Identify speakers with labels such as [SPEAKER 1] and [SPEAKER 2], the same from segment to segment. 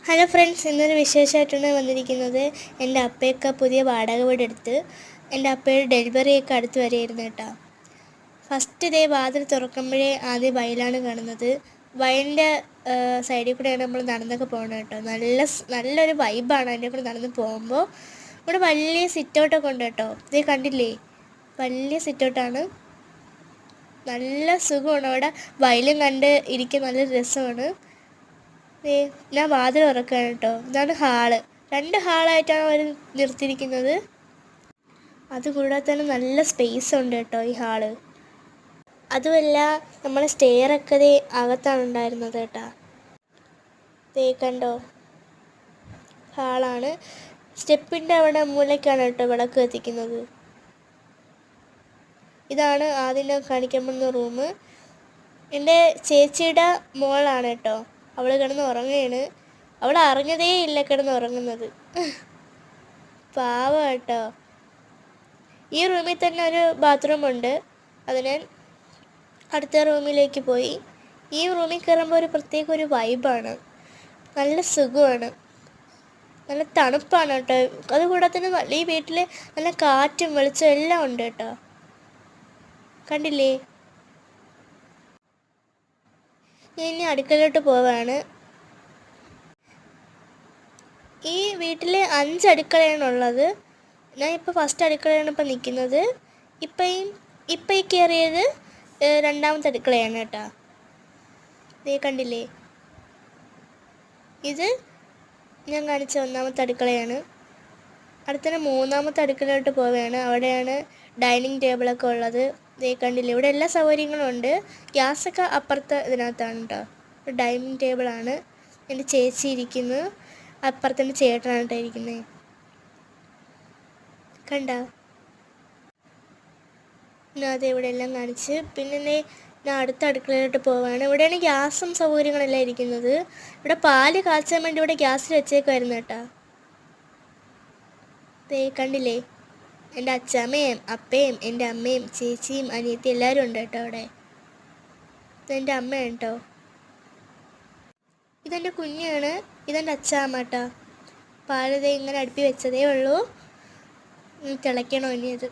[SPEAKER 1] Hello friends, ഇന്നൊരു വിശേഷമായിട്ടാണ് വന്നിരിക്കുന്നത്. എൻ്റെ അപ്പയൊക്കെ പുതിയ വാടക വീട് എടുത്ത് എൻ്റെ അപ്പയുടെ ഡെലിവറിയൊക്കെ അടുത്ത് വരെയായിരുന്നു കേട്ടോ. ഫസ്റ്റ് ഇതേ വാതിൽ തുറക്കുമ്പോഴേ ആദ്യം വയലാണ് കാണുന്നത്. വയലിൻ്റെ സൈഡിൽ കൂടെയാണ് നമ്മൾ നടന്നൊക്കെ പോകുന്നത് കേട്ടോ. നല്ലൊരു വൈബാണ് അതിൻ്റെ കൂടെ നടന്ന് പോകുമ്പോൾ. ഇവിടെ വലിയ സിറ്റൗട്ടൊക്കെ ഉണ്ട് കേട്ടോ. ഇതേ കണ്ടില്ലേ, വലിയ സിറ്റൗട്ടാണ്. നല്ല സുഖമാണ് അവിടെ. വയലും കണ്ട് ഇരിക്കാൻ നല്ല രസമാണ്. ഞാൻ വാതിൽ തുറക്കുകയാണ് കേട്ടോ. ഇതാണ് ഹാള്. 2 ഹാളായിട്ടാണ് അവർ നിർത്തിയിരിക്കുന്നത്. അതുകൂടാതെ തന്നെ നല്ല സ്പേസ് ഉണ്ട് കേട്ടോ ഈ ഹാള്. അതുമല്ല, നമ്മളെ സ്റ്റെയറൊക്കെ അകത്താണ് ഉണ്ടായിരുന്നത് കേട്ടോ. കണ്ടോ, ഹാളാണ്. സ്റ്റെപ്പിൻ്റെ അവിടെ മൂലയ്ക്കാണ് കേട്ടോ വിളക്ക് കത്തിക്കുന്നത്. ഇതാണ് ആദ്യം കാണിക്കാൻ പോകുന്ന റൂം. എൻ്റെ ചേച്ചിയുടെ മോളാണ് കേട്ടോ. അവൾ കിടന്ന് ഉറങ്ങുകയാണ്. അവൾ അറിഞ്ഞതേ ഇല്ല കിടന്ന് ഉറങ്ങുന്നത്. പാവം കേട്ടോ. ഈ റൂമിൽ തന്നെ ഒരു ബാത്റൂം ഉണ്ട്. അതിന് അടുത്ത റൂമിലേക്ക് പോയി. ഈ റൂമിൽ കയറുമ്പോൾ ഒരു പ്രത്യേക ഒരു വൈബാണ്. നല്ല സുഖമാണ്, നല്ല തണുപ്പാണ് കേട്ടോ. അതുകൂടാതെ തന്നെ ഈ വീട്ടിൽ നല്ല കാറ്റും വെളിച്ചം എല്ലാം ഉണ്ട് കേട്ടോ. കണ്ടില്ലേ. ഞാൻ ഇനി അടുക്കളയിലോട്ട് പോവാണ്. ഈ വീട്ടിൽ 5 അടുക്കളയാണ് ഉള്ളത്. ഞാൻ ഇപ്പോൾ ഫസ്റ്റ് അടുക്കളയാണ് ഇപ്പോൾ നിൽക്കുന്നത്. ഇപ്പം ഈ കയറിയത് 2ാമത്തെ അടുക്കളയാണ് കേട്ടോ. കണ്ടില്ലേ, ഇത് ഞാൻ കാണിച്ച 1ാമത്തെ അടുക്കളയാണ്. അടുത്തന്നെ 3ാമത്തെ അടുക്കളയിലോട്ട് പോവുകയാണ്. അവിടെയാണ് ഡൈനിങ് ടേബിളൊക്കെ ഉള്ളത്. കണ്ടില്ലേ, ഇവിടെ എല്ലാ സൗകര്യങ്ങളും ഉണ്ട്. ഗ്യാസൊക്കെ അപ്പുറത്തെ ഇതിനകത്താണ് കേട്ടോ. ഡൈനിങ് ടേബിളാണ്. എൻ്റെ ചേച്ചി ഇരിക്കുന്നത്. അപ്പുറത്തന്നെ ചേട്ടനാണ് കേട്ടോ ഇരിക്കുന്നത്. കണ്ടോ, ഞാൻ അത് ഇവിടെ എല്ലാം കാണിച്ച്. പിന്നെ ഞാൻ അടുത്ത അടുക്കളയിലോട്ട് പോവാണ്. ഇവിടെയാണ് ഗ്യാസും സൗകര്യങ്ങളെല്ലാം ഇരിക്കുന്നത്. ഇവിടെ പാല് കാച്ചാൻ വേണ്ടി ഇവിടെ ഗ്യാസിൽ വെച്ചേക്കുമായിരുന്നു കേട്ടോ. കണ്ടില്ലേ, എൻ്റെ അച്ഛമ്മയും അപ്പയും എൻ്റെ അമ്മയും ചേച്ചിയും അനിയത്തിയും എല്ലാവരും ഉണ്ട് കേട്ടോ അവിടെ. ഇതെൻ്റെ അമ്മയാണ് കേട്ടോ. ഇതെൻ്റെ കുഞ്ഞാണ്. ഇതെൻ്റെ അച്ഛാമ്മ കേട്ടോ. പാലത് ഇങ്ങനെ അടുപ്പി വെച്ചതേ ഉള്ളൂ. തിളയ്ക്കണോ ഇനി അത്.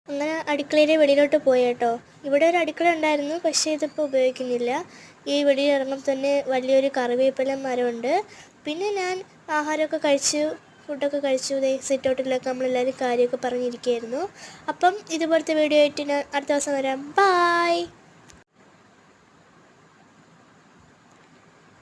[SPEAKER 1] അങ്ങനെ അടുക്കളയുടെ വെളിയിലോട്ട് പോയി കേട്ടോ. ഇവിടെ ഒരു അടുക്കള ഉണ്ടായിരുന്നു, പക്ഷേ ഇതിപ്പോൾ ഉപയോഗിക്കുന്നില്ല. ഈ വെളിയിൽ ഇറങ്ങുമ്പോൾ തന്നെ വലിയൊരു കറിവേപ്പില മരമുണ്ട്. പിന്നെ ഞാൻ ആഹാരമൊക്കെ കഴിച്ചു, ഫുഡൊക്കെ കഴിച്ചു. സിറ്റൗട്ടിലൊക്കെ നമ്മളെല്ലാവരും കാര്യമൊക്കെ പറഞ്ഞിരിക്കുകയായിരുന്നു. അപ്പം ഇതുപോലത്തെ വീഡിയോ ആയിട്ട് ഞാൻ അടുത്ത ദിവസം വരാം. ബായ്.